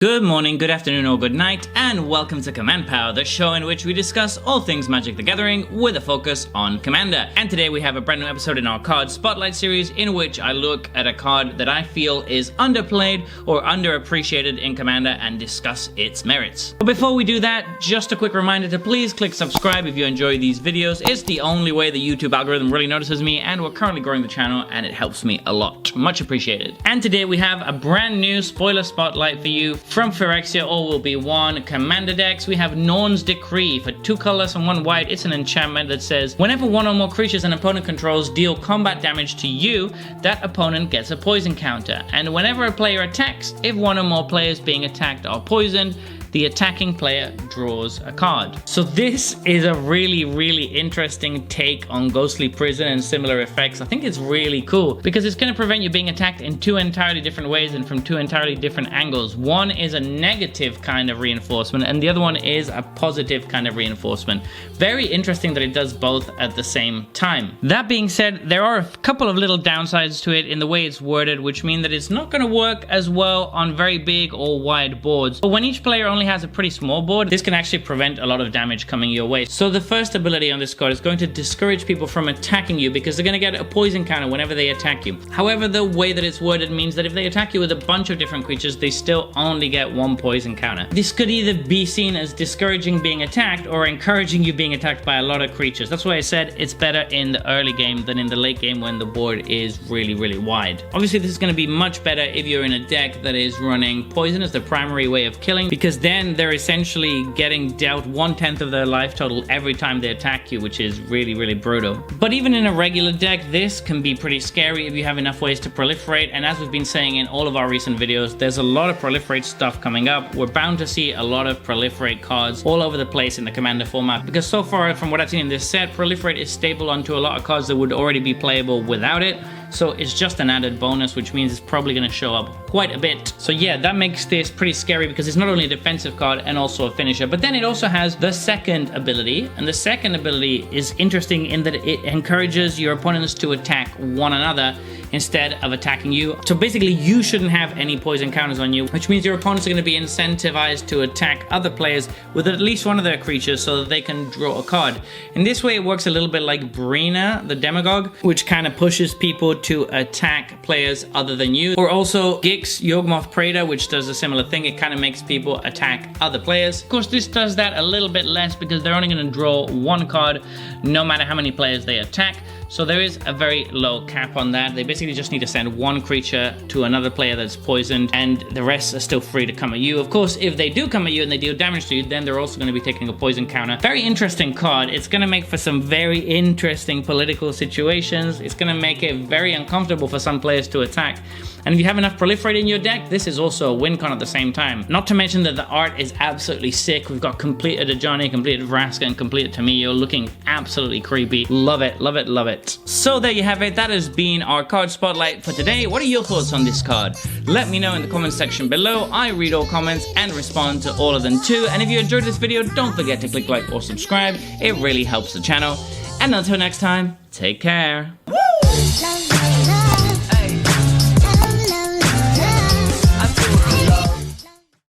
Good morning, good afternoon, or good night, and welcome to Command Power, the show in which we discuss all things Magic the Gathering with a focus on Commander. And today we have a brand new episode in our card spotlight series in which I look at a card that I feel is underplayed or underappreciated in Commander and discuss its merits. But before we do that, just a quick reminder to please click subscribe if you enjoy these videos. It's the only way the YouTube algorithm really notices me, and we're currently growing the channel and it helps me a lot. Much appreciated. And today we have a brand new spoiler spotlight for you. From Phyrexia, all will be one Commander decks. We have Norn's Decree for 2 colors and 1 white. It's an enchantment that says whenever one or more creatures an opponent controls deal combat damage to you, that opponent gets a poison counter. And whenever a player attacks, if one or more players being attacked are poisoned, the attacking player draws a card. So this is a really interesting take on Ghostly Prison and similar effects. I think it's really cool because it's going to prevent you being attacked in 2 entirely different ways and from 2 entirely different angles. One is a negative kind of reinforcement and the other one is a positive kind of reinforcement. Very interesting that it does both at the same time. That being said, there are a couple of little downsides to it in the way it's worded, which mean that it's not going to work as well on very big or wide boards. But when each player only has a pretty small board, this can actually prevent a lot of damage coming your way. So the first ability on this card is going to discourage people from attacking you because they're going to get a poison counter whenever they attack you. However, the way that it's worded means that if they attack you with a bunch of different creatures, they still only get 1 poison counter. This could either be seen as discouraging being attacked or encouraging you being attacked by a lot of creatures. That's why I said it's better in the early game than in the late game when the board is really wide. Obviously, this is going to be much better if you're in a deck that is running poison as the primary way of killing, because then they're essentially getting dealt 1/10 of their life total every time they attack you, which is really brutal. But even in a regular deck, this can be pretty scary if you have enough ways to proliferate, and as we've been saying in all of our recent videos, there's a lot of proliferate stuff coming up. We're bound to see a lot of proliferate cards all over the place in the Commander format, because so far from what I've seen in this set, proliferate is stable onto a lot of cards that would already be playable without it. So it's just an added bonus, which means it's probably going to show up quite a bit. So yeah, that makes this pretty scary because it's not only a defensive card and also a finisher, but then it also has the second ability. And the second ability is interesting in that it encourages your opponents to attack one another instead of attacking you. So basically, you shouldn't have any poison counters on you, which means your opponents are going to be incentivized to attack other players with at least one of their creatures so that they can draw a card. In this way, it works a little bit like Brina, the Demagogue, which kind of pushes people to attack players other than you. Or also Gix, Yawgmoth Praetor, which does a similar thing. It kind of makes people attack other players. Of course, this does that a little bit less because they're only going to draw 1 card no matter how many players they attack. So there is a very low cap on that. They basically just need to send 1 creature to another player that's poisoned, and the rest are still free to come at you. Of course, if they do come at you and they deal damage to you, then they're also going to be taking a poison counter. Very interesting card. It's going to make for some very interesting political situations. It's going to make it very uncomfortable for some players to attack. And if you have enough proliferate in your deck, this is also a win con at the same time. Not to mention that the art is absolutely sick. We've got completed Ajani, completed Vraska, and completed Tamiyo, looking absolutely creepy. Love it, love it, love it. So there you have it. That has been our card spotlight for today. What are your thoughts on this card? Let me know in the comment section below. I read all comments and respond to all of them too. And if you enjoyed this video, don't forget to click like or subscribe. It really helps the channel. And until next time, take care. Woo!